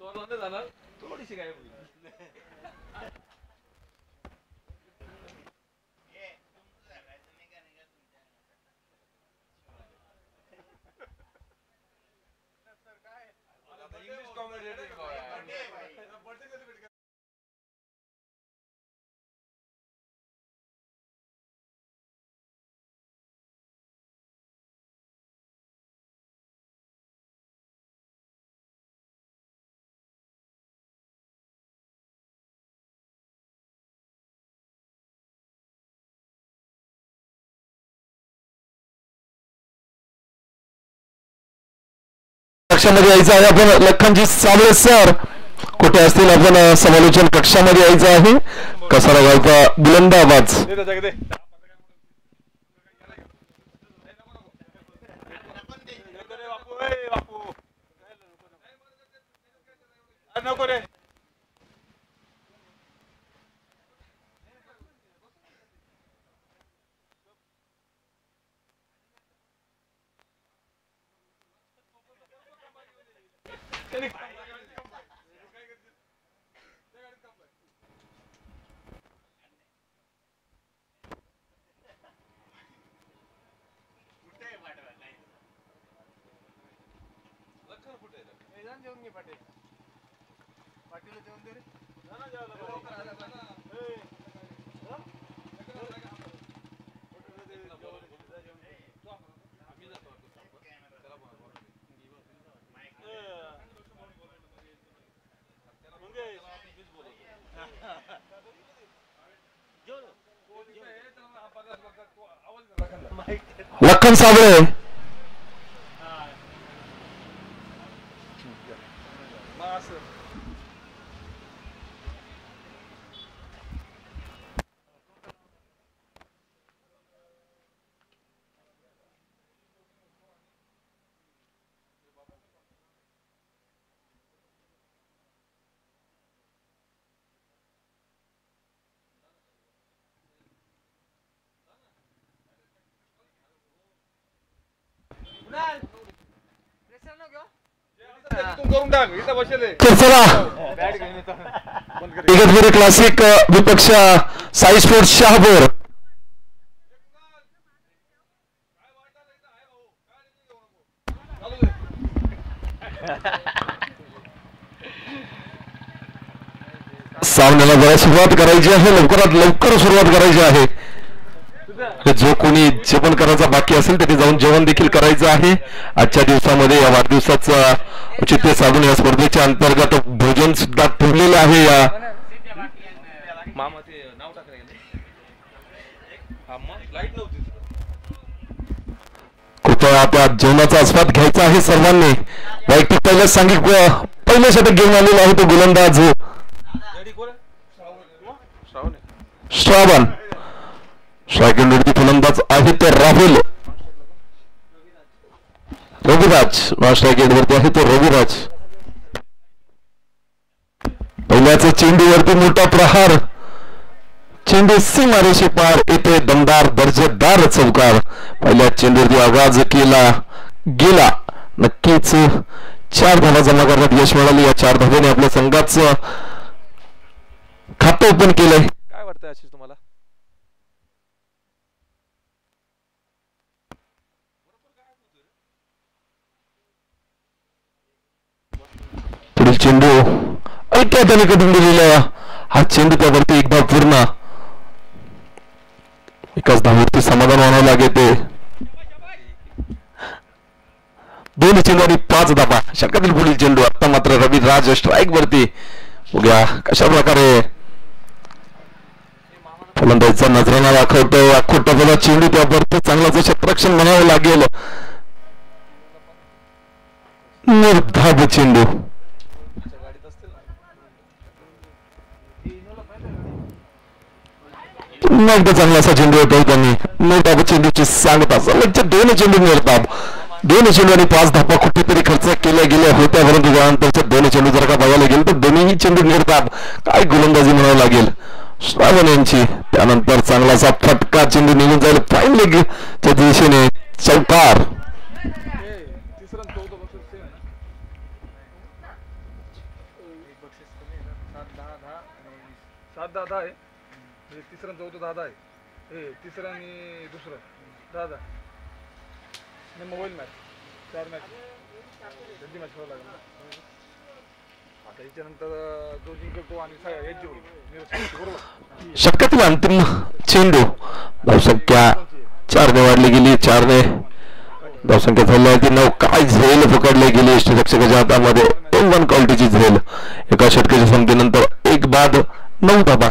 थोडीशी काय कक्षामध्ये यायचं आहे आपण. लखनजी साबळे सर कुठे असतील आपण समालोचन कक्षामध्ये यायचं आहे. कसा लागायचा बुलंद आवाज. नको रे लखन साबळे इगतपुरी क्लासिक विपक्ष साई स्पोर्ट्स शहापूर. सामन्याला जरा सुरुवात करायची आहे. लवकरात लवकर सुरुवात करायची आहे. जो कोणी जेवण करायचं बाकी असेल तिथे जाऊन जेवण देखील करायचं आहे. आजच्या दिवसामध्ये या वाढदिवसाचा औचित्य साधून या स्पर्धेच्या अंतर्गत भोजन सुद्धा ठेवलेलं आहे. या कृपया त्या जेवणाचा आस्वाद घ्यायचा आहे सर्वांनी. वैयक्तिक पहिल्याच सांगितलं पहिलं षटक घेऊन आलेला आहे तो गोलंदाज श्रावण. स्ट्रायकिंगवरती फलंदाज आहे तो राहुल रघुराज. स्ट्रायकिंगवरती आहे तो रघुराज. पहिल्याच चेंडूवरती मोठा प्रहार. चेंडू सीमारेषे पार येते दमदार दर्जेदार चौकार. पहिल्या चेंडूवरती आवाज केला गेला. नक्कीच 4 धावा जमा करण्यात यश मिळाले. या 4 धावेने आपल्या संघाचं खातं ओपन केलंय. काय वाटतंय आशिष तुम्हाला? पुढील चेंडू ऐक्या त्याने कधून दिलेला. हा चेंडू त्यावरती एकदा पूर्ण एकाच धावेवरती समाधान मानावं लागेल. 2 चेंडू आणि 5 धावा षटकातील पुढील चेंडू. आता मात्र रविराज स्ट्राईक वरती. बघूया कशा प्रकारे फलंदाजीचा नजराणा दाखवतो. खोटा चेंडू त्यावरती चांगलाच क्षेत्ररक्षण म्हणावं लागेल. निर्धाव चेंडू. एकदा चांगला असा चेंडू होतो. त्यांनी निर्धाव चेंडूची सांगता सलगच्या 2 चेंडू निर्धाव. 2 चेंडू आणि 5 धावा कुठेतरी खर्च केल्या गेल्या होत्या. परंतु त्यानंतरच्या 2 चेंडू जर का बघायला गेलं तर दोन्ही चेंडू निर्धाव. काय गोलंदाजी म्हणावं लागेल श्रावण यांची. त्यानंतर चांगला असा फटका चेंडू निघून जाईल फाईन लेगच्या दिशेने. चौकार. 7-10 आहे म्हणजे तिसरं चौथं 10 आहे हे तिसरं आणि दुसरं 10 मोबाईल मॅच 4 मॅच त्यांची मॅच खेळावं लागेल आता याच्यानंतर जो जिंकेल तो आणि याची होईल बरोबर. षटकातील अंतिम चेंडू धावसंख्या 4ने वाढली गेली 4ने धावसंख्या झाली आहे ती 9 काय झेल पकडली गेली यष्टीरक्षकाच्या हातामध्ये A1 क्वालिटीची झेल एका षटकाच्या संपतीनंतर एक बाद 9 धाबा.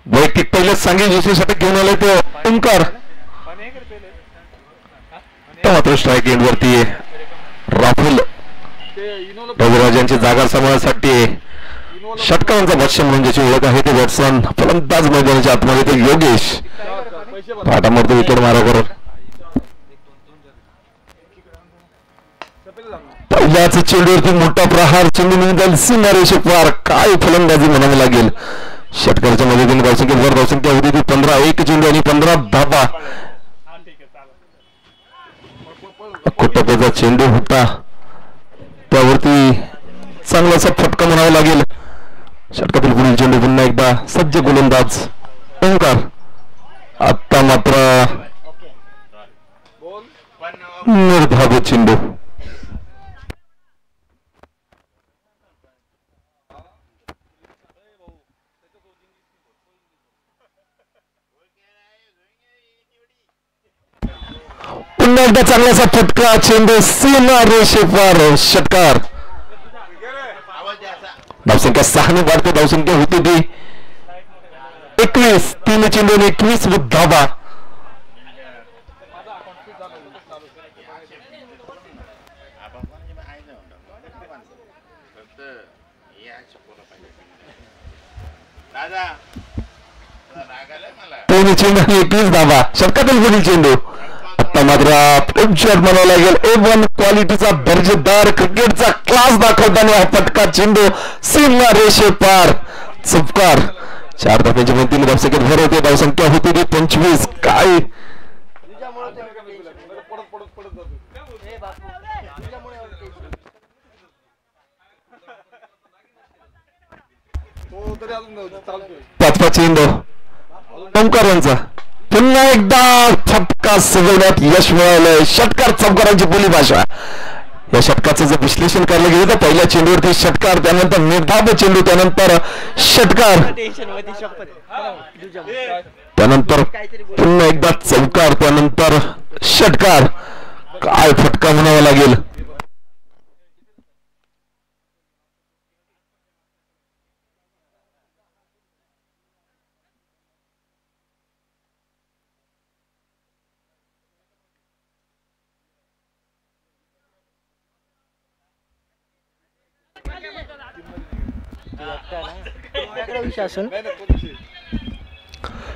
वैयक्तिक पहिलेच सांगेल दुसरीसाठी घेऊन आले ते ओंकार मात्र स्ट्राईक एंड वरती राहुल रघुराजांची जागा सांभाळण्यासाठी षटकारांचा बॅट्समन म्हणजे ओळख आहे ते बॅट्समन फलंदाज मैदानाच्या आतमध्ये ते योगेश पाठामोरती विकेट मारावर पहिल्याच चेंडूवरती मोठा प्रहार चेंडू निघाल सीमारेषे पार काय फलंदाजी म्हणावी लागेल षटकाराच्या मदतीने धावसंख्येवर धावसंख्या होती ती 15 चेंडू आणि 15 धाबा कोटपेचा चेंडू होता त्यावरती चांगलासा फटका म्हणावा लागेल षटकातील पुढील चेंडू पुन्हा एकदा सज्ज गोलंदाज ओंकार आता मात्र निर्धाव चेंडू पुन्हा एकदा चांगलासा फटका चेंडू सीमा रेषे पार षटकार धावसंख्या 6ने वाढते धावसंख्या होती ती 21 3 चेंडू 21 धाबा तीन चेंडू 21 धाबा षटकातील पुढील चेंडू आता मात्र शॉट म्हणावं लागेल A1 क्वालिटीचा दर्जेदार क्रिकेटचा क्लास दाखवताना हा फटका चेंडू सीमा रेषे पार चुपकार 4 धाब्यांच्या मदतीने धावसंख्येत भर होते धावसंख्या होती ती 25 काय पाचवा चेंडू ओंकार यांचा पुन्हा एकदा फटका सजवण्यात यश मिळालंय षटकार चौकारांची बोली भाषा या षटकाचं जर विश्लेषण करायला गेलं तर पहिल्या चेंडूवरती षटकार त्यानंतर निर्धाव चेंडू त्यानंतर षटकार त्यानंतर पुन्हा एकदा चौकार त्यानंतर षटकार काय फटका म्हणावा लागेल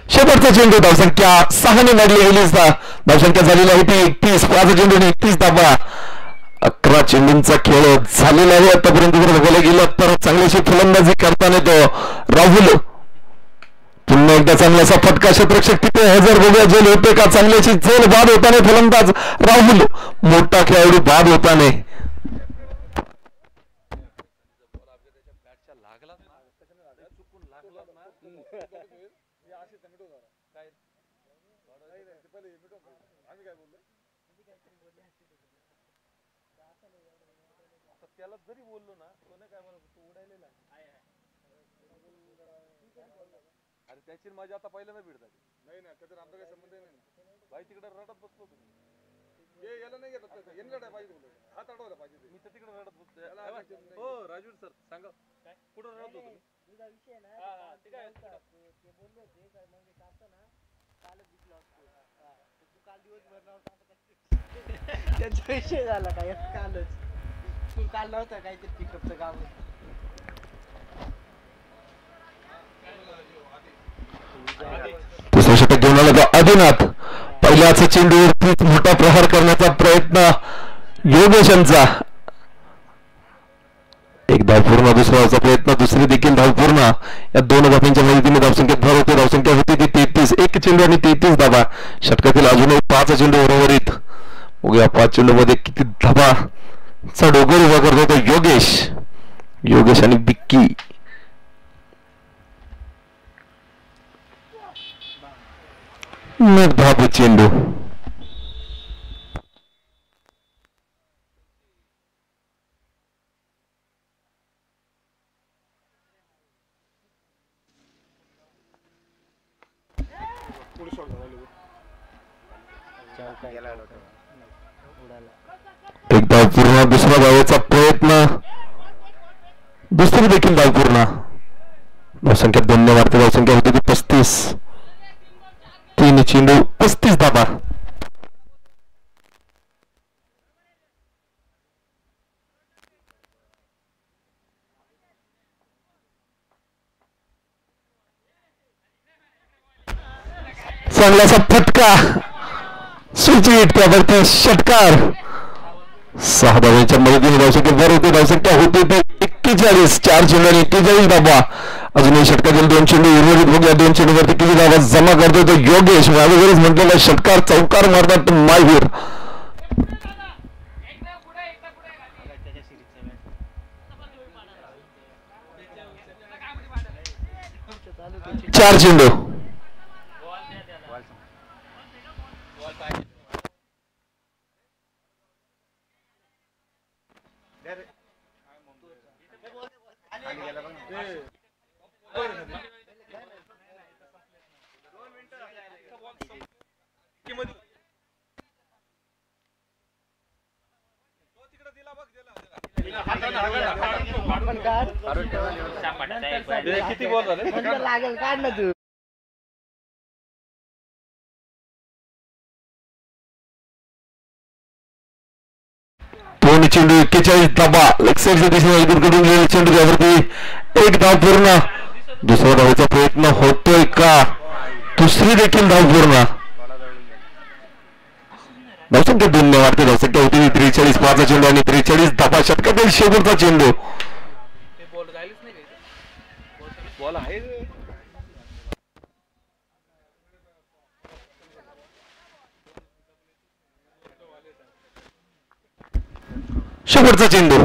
शेवटचा चेंडू धावसंख्या 6ने वाढली गेली धावसंख्या झालेली आहे ती 31 5 चेंडू 31 धाबा 11 चेंडूंचा खेळ झालेला आहे आतापर्यंत जर बघायला गेलं तर चांगलीशी फलंदाजी करताना तो राहुल पुन्हा एकदा चांगलासा फटका क्षेत्ररक्षक तिथे हजर बघूया झेल होते का चांगल्याची झेल बाद होताना फलंदाज राहुल मोठा खेळाडू बाद होताना त्याला जरी बोललो ना तो नाही काय म्हणत तू उडायलेला अरे त्याची माझी आता पहिल्यांदा भेट झाली नाही ना त्याचा आमचा काही संबंध नाही भाई तिकडे रडत बसलो तुम्ही हे याला नाही घेतलं यांनी लढाय पाहिजे हात अडवला पाहिजे मी तर तिकडे रडत बसतो हो राजवीर सर सांगा काय कुठं रडत होतो तुम्ही तुझा विषय ना ते काय ते बोलले होते काय मग काढतो ना कालच दिसला असतो तू काल दिवसभर नव्हता त्याचा विषय झाला काय कालच तू काल नव्हता काहीतरी पिकअपचं काम दुसऱ्या षटक घेऊन आला तो आदिनाथ पहिल्याच चेंडूवरतीच मोठा प्रहार करण्याचा प्रयत्न योगेशांचा एक धाव पूर्ण दुसऱ्याचा प्रयत्न दुसरी देखील धाव पूर्ण या दोन धावांच्या मदतीने धावसंख्येत भर होते धावसंख्या होती ती 33 एक चेंडू आणि 33 धावा षटकातील अजूनही 5 चेंडू उर्वरित बघूया 5 चेंडू मध्ये किती धावा चा डोगर उभा करतो तो योगेश आणि बिक्की धाव चेंडू एक धाव पूर्ण दुसरा धावेचा प्रयत्न दुसरी देखील धाव पूर्ण धावसंख्या 2 ने वाढते धावसंख्या होती ती 35 3 चेंडू 35 धावा चांगलासा फटका स्विच हिट त्यावरती षटकार 6 धावांच्या मदतीने धावसंख्या भर होते धावसंख्या होती 41 4 चेंडू आणि 41 धावा अजूनही षटकातील 2 चेंडू उर्वरित बघूया 2 चेंडूवरती किती धावा जमा करतोय तो योगेश माझ्यावरच म्हटलेला षटकार चौकार मारतात माहीर 4 चेंडू किती बॉल झाले लागेल काढ ना तू दोन चेंडू 41 धावा लेग साईडच्या दिशेने कडून गेलेला चेंडू त्यावरती एक धाव पूर्ण दुसरा धावेचा प्रयत्न होतोय का दुसरी देखील धाव पूर्ण धावसंख्या 2 ने वाढते धावसंख्या होती 43 5 चेंडू आणि 43 धावा षटकातील शेवटचा चेंडू बॉल आहे शेवटचा चेंडू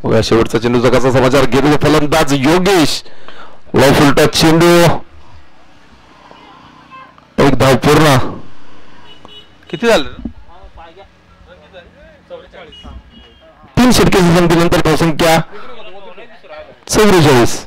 बघा शेवटचा चेंडूचा कसा समाचार घेतो फलंदाज योगेश फुलटा चेंडू एक धाव पूर्ण किती झालं 3 षटकांच्या संख्येनंतर धावसंख्या 44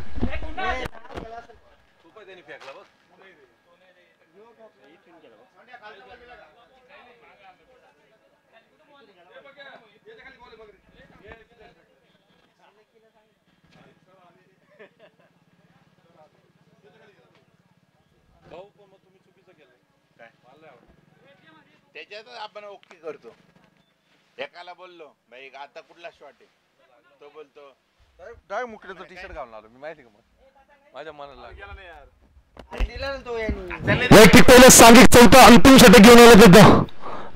त्याच्यातच आपण ओके करतो एकाला बोललो भाई आता कुठला शॉट आहे तो बोलतो डायरेक्ट मुकड्याचं टी शर्ट घालून आलो मी माहिती का मग माझ्या मनाला दिला ना तो यांनी वैयक्तिक पहिलं सांघिक चौथा अंतिम षटक घेऊन आलं तिथं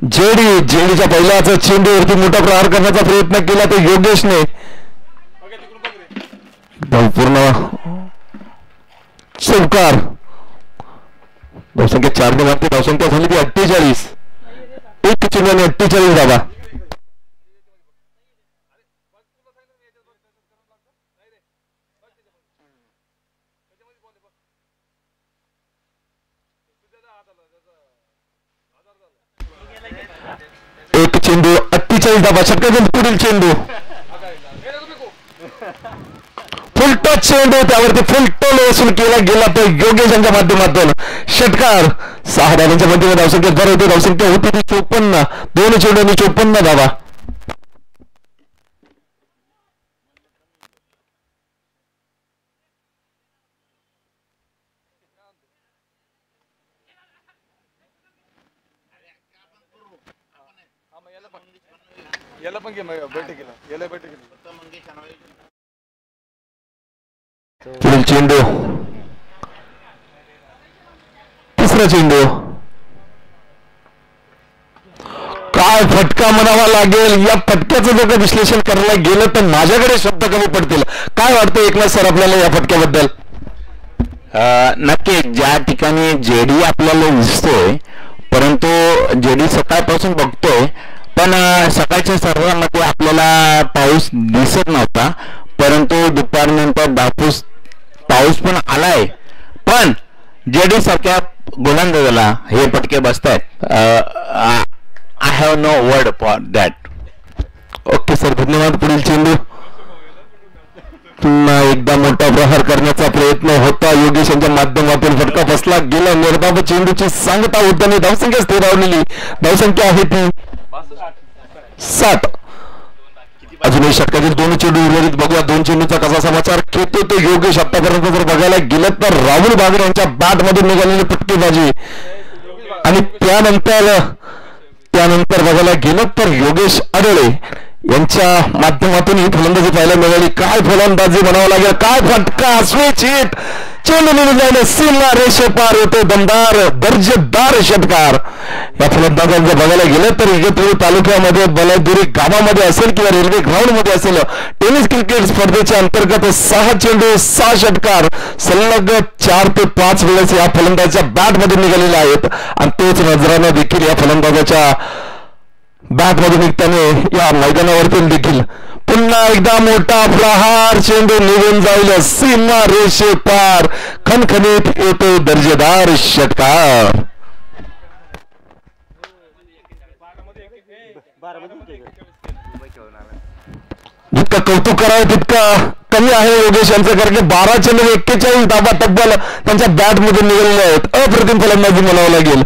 जेडीच्या पहिल्याच चेंडूवरती मोठा प्रहार करण्याचा प्रयत्न केला तो योगेशने पूर्ण चौकार धावसंख्या 4 ने वाढते धावसंख्या झाली ती 48 एक चेंडू आणि 48 धावा एक चेंडू 48 धावा षटकातील पुढील चेंडू फुलटो चेंडू त्यावरती फुलटो वसूल केला गेला तो योगेश यांच्या माध्यमातून षटकार 6 धावांच्या मध्ये धावसंख्या बरं होते धावसंख्या होती ती 54 2 चेंडू आणि 54 धावा याला पण घे बैठकीला याला बैठकीला पुढील चेंडू तिसरा चेंडू काय फटका म्हणावा लागेल या फटक्याचं जर का विश्लेषण करायला गेलं तर माझ्याकडे शब्द कमी पडतील काय वाटतं एकनाथ सर आपल्याला या फटक्याबद्दल नक्की ज्या ठिकाणी जेडी आपल्याला दिसतोय परंतु जेडी सकाळपासून बघतोय पण सकाळच्या सर्वांमध्ये आपल्याला पाऊस दिसत नव्हता परंतु दुपारनंतर पाऊस पण आलाय पण जेडी सारख्या गोलंदाजाला हे फटके बसतायत I have no word for that okay sir धन्यवाद पुढील चेंडू पुन्हा एकदा मोठा प्रहार करण्याचा प्रयत्न होता योगेश यांच्या माध्यमातून फटका फसला गेला निर्धाव चेंडूची सांगता होताना धावसंख्या स्थिर राहिलेली धावसंख्या आहे ती 7 अजूनही षटकातील 2 चेंडू उर्वरित बघूया 2 चेंडूचा कसा समाचार घेतो तो योगेश आतापर्यंत जर बघायला गेलं तर राहुल बागरे यांच्या बॅट मधून निघालेली फटकेबाजी आणि त्यानंतर बघायला गेलं तर योगेश आडळे यांच्या माध्यमातून ही फलंदाजी पाहायला मिळाली काय फलंदाजी म्हणावं लागेल काय फटका स्विचित चेंडू निघून जायला सीमा रेषे पार होते दमदार दर्जेदार षटकार या फलंदाजांचं बघायला गेलं तर इगतपुरी तालुक्यामध्ये बलादुरी गावामध्ये असेल किंवा रेल्वे ग्राउंड मध्ये असेल टेनिस क्रिकेट स्पर्धेच्या अंतर्गत 6 चेंडू 6 षटकार सलग 4 ते 5 वेळेस या फलंदाजाच्या बॅट मध्ये निघालेले आहेत आणि तोच नजरानं देखील या फलंदाजाच्या बॅट मध्ये निघताना या मैदानावरती देखील पुन्हा एकदा मोठा प्रहार चेंडू निघून जाईल सीमा रेषे पार खणखणीत येतो दर्जेदार षटकार जितका कौतुक करावं तितका कमी आहे योगेश यांचं कारण की 12 चेंडू 41 धावा तब्बल त्यांच्या बॅट मध्ये निघालेले आहेत अप्रतिम फलंदाजी म्हणावं लागेल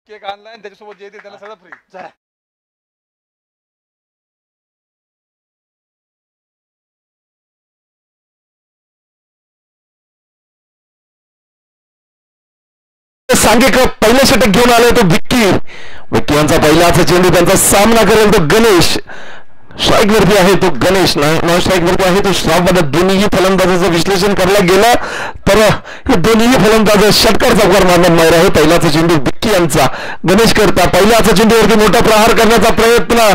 केक आणलाय आणि त्याच्यासोबत जे येते त्याला सगळं फ्री. चला सांगे का पहिलं षटक घेऊन आलाय तो विक्की यांचा पहिलाचा चेंडू त्यांचा सामना करेल तो गणेश. स्ट्राईक वरती आहे तो गणेश, नॉन स्ट्राईक वरती आहे तो श्रावण. दोन्हीही फलंदाजाचं विश्लेषण करायला गेलं तर हे दोन्हीही फलंदाज षटकार चौकार मारण्यात माहिर आहे. पहिलाचा चेंडू विक्की यांचा, गणेश करता पहिल्याचा चेंडूवरती मोठा प्रहार करण्याचा प्रयत्न,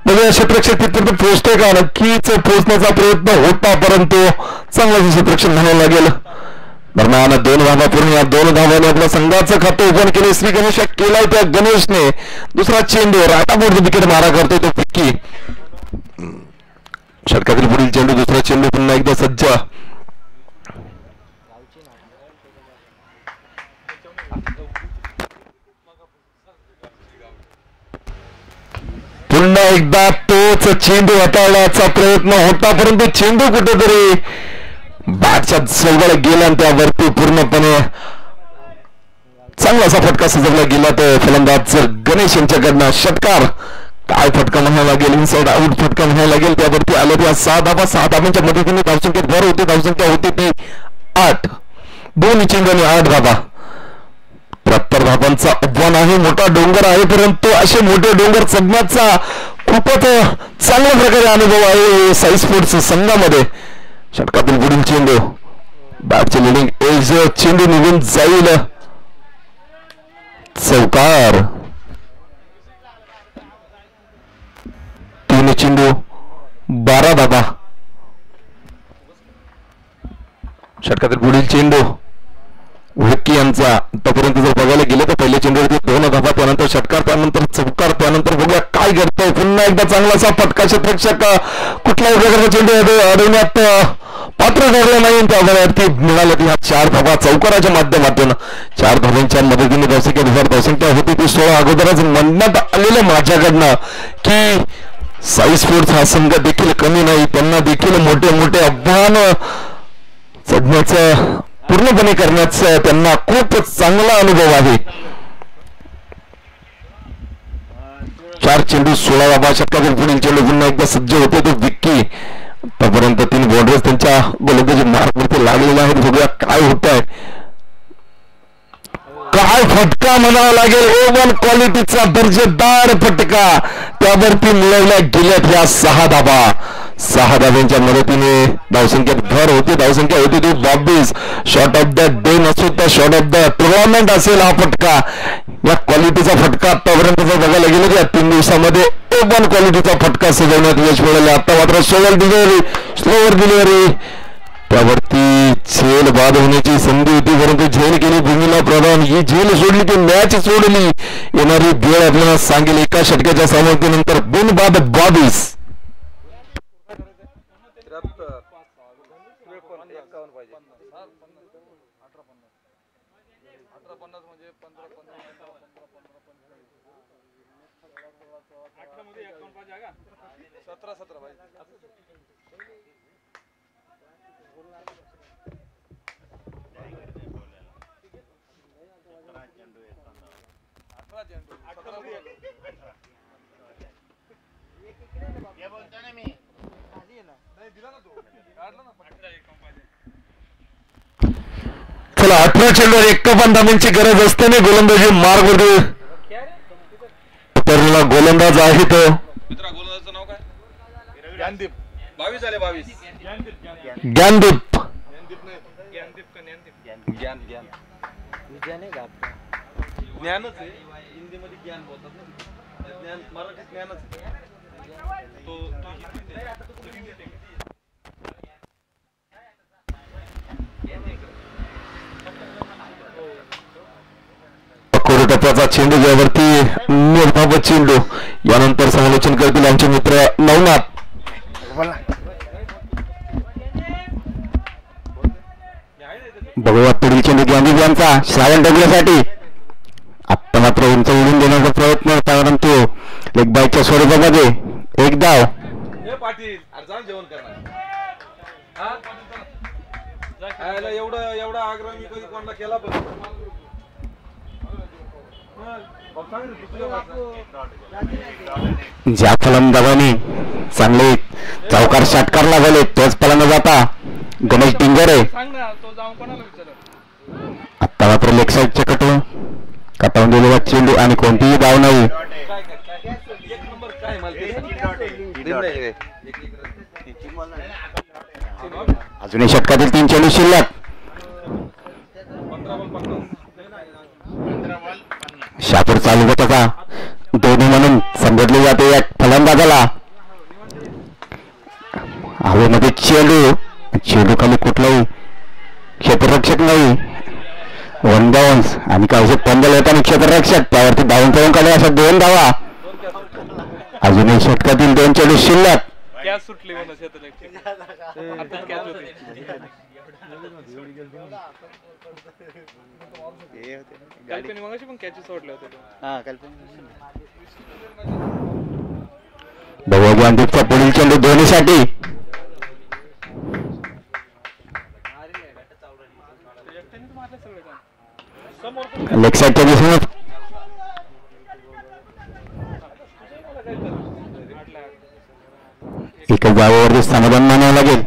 म्हणजे क्षेत्ररक्षक तिथपर्यंत पोहोचतोय का? नक्कीच पोहोचण्याचा प्रयत्न होता, परंतु चांगलं क्षेत्ररक्षण म्हणावं लागेल. दरम्यान 2 धावा पूर्ण, या 2 धावाने आपल्या संघाचं खातं ओपन केले. श्री गणेश केलाय त्या गणेशने. दुसरा चेंडू राटाबोर्ड विकेट मारा करतोय तो विक्की. षटकातील पुढील चेंडू, दुसरा चेंडू पुन्हा एकदा सज्ज. पुन्हा एकदा तोच चेंडू हाताळण्याचा प्रयत्न होता, परंतु चेंडू कुठेतरी बॅटच्या जवळ गेला आणि त्यावरती पूर्णपणे चांगला असा फटका सजवला गेला. तो फलंदाज गणेश यांच्याकडनं षटकार. काय फटका म्हणायला लागेल, इनसाइड आउट फटका म्हणायला लागेल. त्यावरती आले त्या 6 धावांच्या मदतीने धावसंख्येत भर होते. धावसंख्या होती ती 8. 2 चेंडूने 8 धावा. 73 धावांचा आव्हान आहे, मोठा डोंगर आहे, परंतु असे मोठे डोंगर चढण्याचा खूपच चांगल्या प्रकारे अनुभव आहे साई स्पोर्ट्स संघामध्ये. षटकातील पुढील चेंडू, बॅटचे लिडिंग एज, चेंडू निघून जाईल. चौकार. 3 चेंडू 12 धावा. षटकातील पुढील चेंडू विक्की यांचा. आतापर्यंत जर बघायला गेलं तर पहिल्या चेंडूवरती 2 धावा, त्यानंतर षटकार, त्यानंतर चौकार, त्यानंतर बघूया काय करतोय. पुन्हा एकदा चांगलासा फटका. क्षेत्ररक्षक कुठल्याही प्रकारचा चेंडू अडवण्यात पात्र ठरला नाही. त्यावरती मिळाल्या ह्या 4 धावा चौकाराच्या माध्यमातून. 4 धावांच्या मदतीने धावसंख्या होती ती 16. अगोदरच म्हणण्यात आलेलं माझ्याकडनं की साई स्पोर्ट्स हा संघ देखील कमी नाही, त्यांना देखील मोठे मोठे आव्हान चढण्याचं पूर्णपणे करण्याचा त्यांना खूप चांगला अनुभव आहे. 4 चेंडू 16 धावा. षटकातील पुढील चेंडू पुन्हा एकदा सज्ज होते तो विक्की. आतापर्यंत 3 बॉर्डर्स त्यांच्या गोलंदाजी मार्कवरती लागलेले आहेत. बघूया काय होत आहे. काय फटका म्हणावा लागेल, ओव्हन क्वालिटीचा दर्जेदार फटका. त्यावरती मिळवल्या गेल्यात या 6 धावा. 6 धाव्यांच्या मदतीने धावसंख्येत भर होती. धावसंख्या होती ती 22. शॉर्ट ऑफ द डे नसो तर शॉर्ट ऑफ द टुर्नामेंट असेल हा फटका. या क्वालिटीचा फटका आतापर्यंत जर बघायला गेलं तर या 3 दिवसामध्ये ओव्हन क्वालिटीचा फटका सजवण्यात यश मिळाले. आता मात्र स्लोवर डिलिव्हरी, त्यावरती झेल बाद होण्याची संधी होती, परंतु झेल केली भूमीला प्रधान. ही झेल सोडली की मॅच सोडली. येणारी वेळ आपल्याला सांगेल. एका षटकाच्या समाप्तीनंतर बिनबाद 22. चला 18 चेंडूवर 51 धावांची गरज असताना गोलंदाजी मार्गवरती उतरलेला गोलंदाज आहे तो गोलंदाजाचं नाव काय? ज्ञानदीप. 22 आले 22. ज्ञानदीप. ज्ञानच आहे हिंदीमध्ये, ज्ञान बोलतात ना, ज्ञान मराठीत ज्ञानच टप्प्याचा चेंडू यावरती निर्धाव चेंडू. यानंतर समालोचन करतील आमचे मित्र नवनाथ. बघूया पुढील चेंडू ज्ञानदीप यांचा श्रावण डगल्यासाठी. आत्ता मात्र उंच उडून देण्याचा प्रयत्न, परंतु लेग बायच्या स्वरूपामध्ये एक धाव. जेवण करणार एवढा आग्रह मी कधी कोणाला केला पण ज्या फलंदाजाने चांगले चौकार षटकार लागले तोच फलंदाज आता गणेश डिंगरे. आता मात्र लेग साईडच्या कटावून दिलेला चेंडू आणि कोणतीही धाव नाही. अजूनही षटकातील 3 चेंडू शिल्लक. शापूर चालू गटाचा दोन्ही म्हणून संबोधले जाते या फलंदाजाला. हवेमध्ये चेंडू खाली कुठलाही क्षेत्ररक्षक नाही. 1 बाउन्स आणि काही पंदल होता आणि क्षेत्ररक्षक त्यावरती धावून पळून काढले अशा 2 धावा. अजूनही षटकातील 2 चेंडू शिल्लक. भगवानदीपचा पुढील चेंडू धोनीसाठी. लेग साईडच्या दिशेने एकच धावावरती समाधान मानावं लागेल.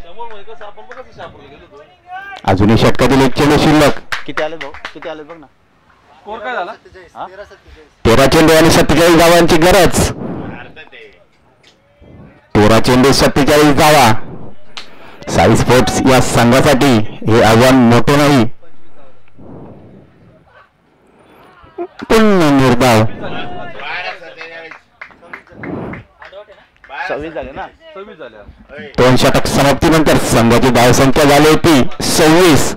अजूनही षटकातील 1 चेंडू शिल्लक. किती आले भाऊ? किती आले बघ ना. स्कोर काय झाला? 13 चेंडू आणि 47 धावांची गरज. 13 चेंडू 47 धावा. साई स्पोर्ट्स या संघासाठी हे आव्हान मोठे नाही. पुन्हा निर्धाव. 26 झाले ना. 26 झाल्या. 2 षटक समाप्तीनंतर संघाची धावसंख्या झाली होती 26.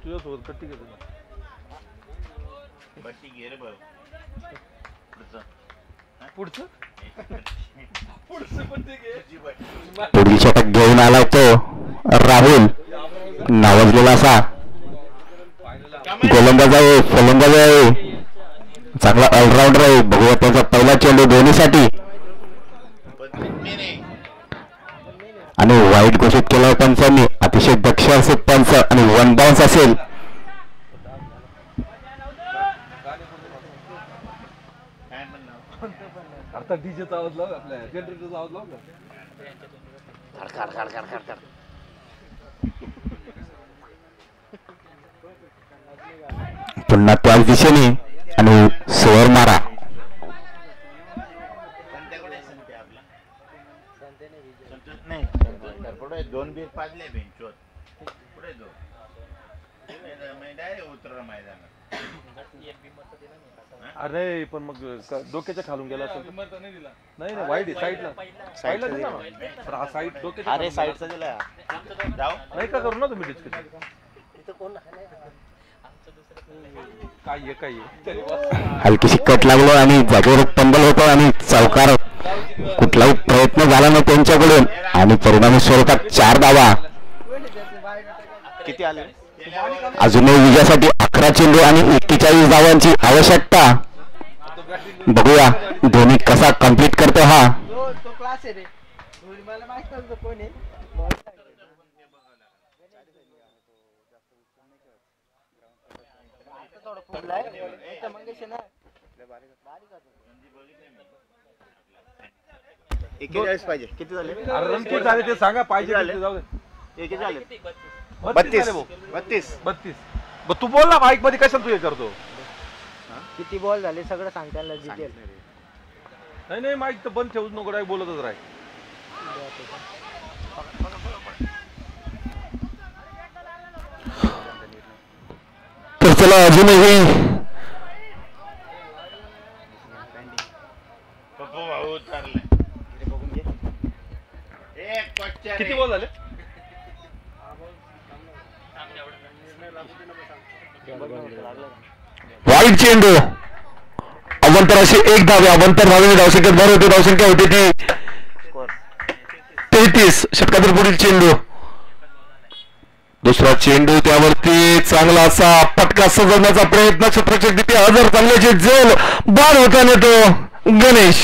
तुझ्यासोबत कट्टी घेतो पुढील षटक घेऊन आला तो राहुल नावाजलेला असा गोलंदाज आहे, फलंदाज आहे, चांगला ऑलराऊंडर आहे. बघूया त्यांचा पहिला चेंडू धोनीसाठी आणि वाईट घोषित केला पंचांनी. अतिशय दक्ष असे पंच आणि 1 बाउन्स असेल. आता डीजेचा आवाज लाव, आपल्या जनरेटरचा आवाज लाव. पुन्हा त्याच दिशेने आणि स्वर मारा. दोन बीर पाजले बेंचवर पुढे अरे पण मग डोक्याच्या खालून गेला असेल. नाही नाही वाईट साईडला साईडला दिला ना. हा साईड डोक्याच्या. अरे साईडचा दिला. जाऊ नाही का करू ना तुम्ही डिस्कशन. काय हलकीशी कट लागलो आणि जागेवर पंबल होतो आणि चौकार कुठलाही प्रयत्न झाला नाही त्यांच्याकडून आणि परिणामी स्वरूपात 4 धावा. किती आले? अजूनही विजयासाठी 11 चेंडू आणि 41 धावांची आवश्यकता. बघूया धोनी कसा कंप्लीट करतो. हा तो क्लास आहे रे. मला माहित नव्हतं कोण आहे. पाहिजे. किती झाले? रन किती झाले ते सांगा. पाहिजे जाऊ दे. किती झाले? 32. तू बोल ना माईक मध्ये. कशाला तू हे करतो? किती बॉल झाले सगळं सांगताना डिटेल. नाही माईक तर बंद ठेवूच नको. बोलतच राह. तर चला अजूनही किती बॉल झाले? वाईट चेंडू. अवंतर अशी 1 धावे. अवंतर धावे धावसंख्येत भर होती. धावसंख्या होती ती 33. षटकातील पुढील चेंडू. दुसरा चेंडू त्यावरती चांगला असा पटका सजवण्याचा प्रयत्न. क्षेत्ररक्षक दिपी हजर चांगल्याची जेल बाद होताना तो गणेश.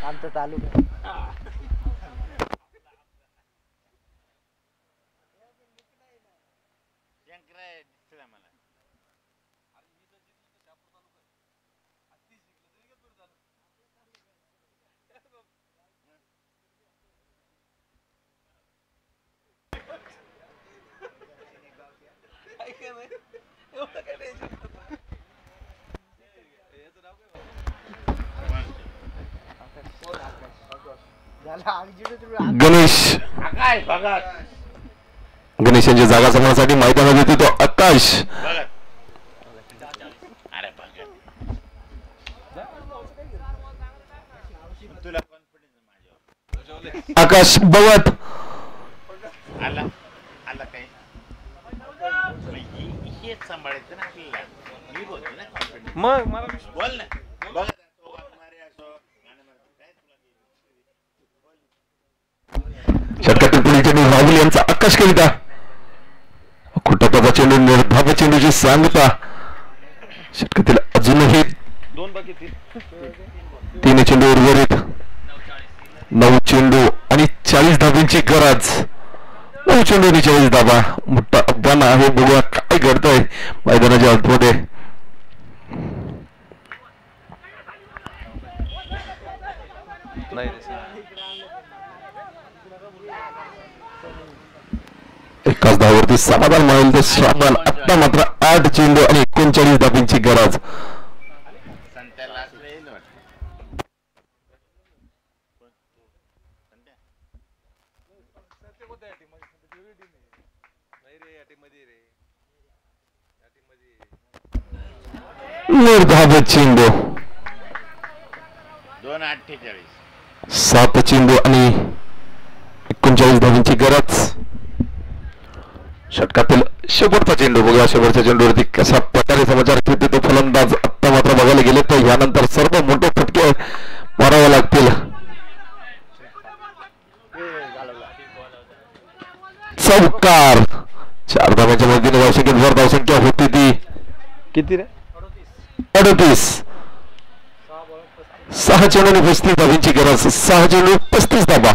आमचं चालू गणेश गणेश यांची जागा समजण्यासाठी मैदानात येतो तो आकाश. आकाश बघत मग मला षटकातील पुढील चेंडू राहुल यांचा आकाश कविता. खुटापाचा चेंडू निर्धाव चेंडूची सांगता. षटकातील अजूनही 3 चेंडू उर्वरित. 9 चेंडू आणि 40 धाब्यांची गरज. 9 चेंडू आणि 40 धाबा. मोठा आव्हान आहे. बघूया काय घडतंय मैदानाच्या आतमध्ये. एकाच धावावरती समाधान मिळेल तर श्रावण. आता मात्र 8 चेंडू आणि 39 धाब्यांची गरज. निर्धाव चेंडू. 7 चेंडू आणि 39 धाब्यांची गरज. षटकातील शेवटचा चेंडू बघूया. शेवटच्या चेंडूवरती कशा प्रकारे समाचार घेते तो फलंदाज. आत्ता मात्र बघायला गेले तर यानंतर सर्व मोठे फटके मारावे लागतील. चौकार. 4 धाब्यांच्या मदतीने धावसंख्येत धावसंख्या होती ती किती रे? 38. 6 चेंडू आणि 35 धाब्यांची गरज. 6 चेंडू 35 धाबा.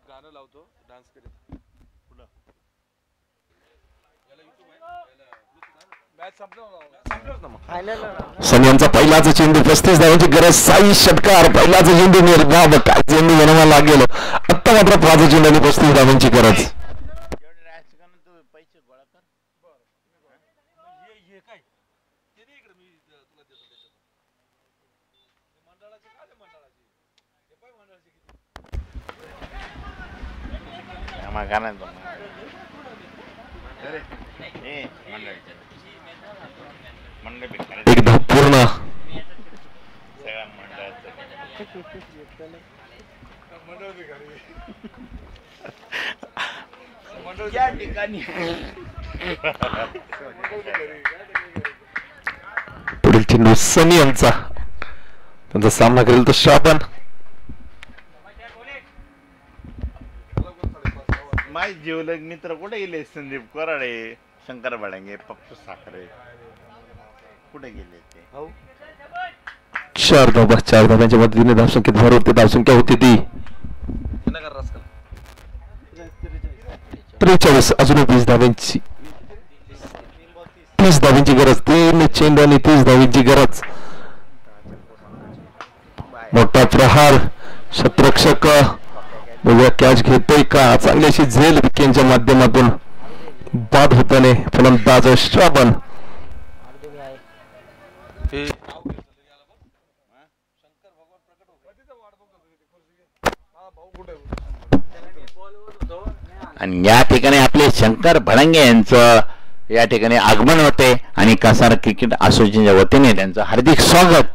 गाणं लावतो डान्स करीत. सन्यांचा पहिलाच चेंडू 35 धावांची गरज. 6 षटकार. पहिलाच चेंडू निर्धाव. काय चेंडू बनवा लागेल. आत्ता मात्र 5 चेंडू आणि 35 धावांची गरज. एकदा पूर्ण. पुढील चेंडू सनी यांचा. त्यांचा सामना करेल तो श्रावण. माझे जीवलग मित्र कुठे गेले? संदीप कोराडे, शंकर बडांगे, पप्पू साखरे कुठे गेले ते? 4 धाबा. 4 धाब्यांच्या मदतीने धावसंख्येत भर होते. धावसंख्या होती ती 43. अजूनही 30 धाब्यांची 30 धाब्यांची गरज. 3 चेंडू आणि 30 धाब्यांची गरज. मोठा प्रहार. शतरक्षक बघूया कॅच घेतोय का. चांगली अशी झेल विकेंडच्या माध्यमातून बाद होताने फलंदाज श्रावण. आणि या ठिकाणी आपले शंकर भडंगे यांचं या ठिकाणी आगमन होते आणि कासार क्रिकेट असोसिएशनच्या वतीने त्यांचं हार्दिक स्वागत.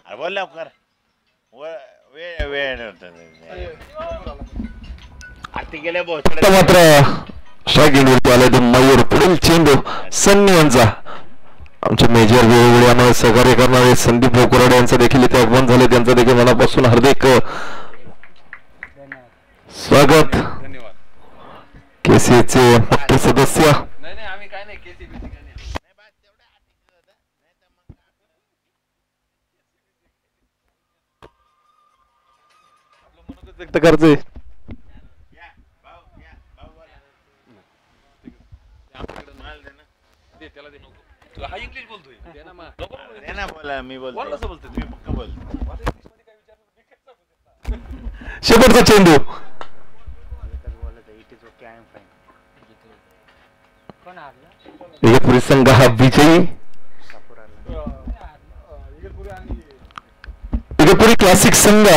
अरे बोल लवकर वेळ वेळ आरती गेले आता मात्र स्ट्रायकिंगवरती आले ते मयूर. पुढील चेंडू सन्नी यांचा. आमचे मेजर वेळोवेळी सहकार्य करणारे संदीप भोकराडे यांचं देखील इथे आगमन झाले. त्यांचं देखील मनापासून हार्दिक स्वागत. केसीचे मुख्य सदस्य व्यक्त करते. मी बोलतो तुम्ही पक्का बोल. शेवटचा चेंडू इगतपुरी संघ हा विजयी. इगतपुरी क्लासिक संघ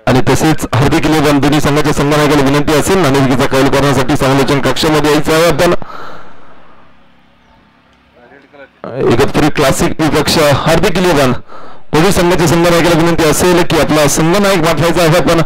आणि तसेच हार्दिक इलेव्हन दोन्ही संघाच्या संघनायकाला विनंती असेल नाणेफेकीचा कौल करण्यासाठी समालोचन कक्षामध्ये यायचं आहे. आपण इगतपुरी क्लासिक विपक्ष हार्दिक इलेव्हन दोन्ही संघाच्या संघनायकाला विनंती असेल की आपला संघनायक पाठवायचा आहे. आपण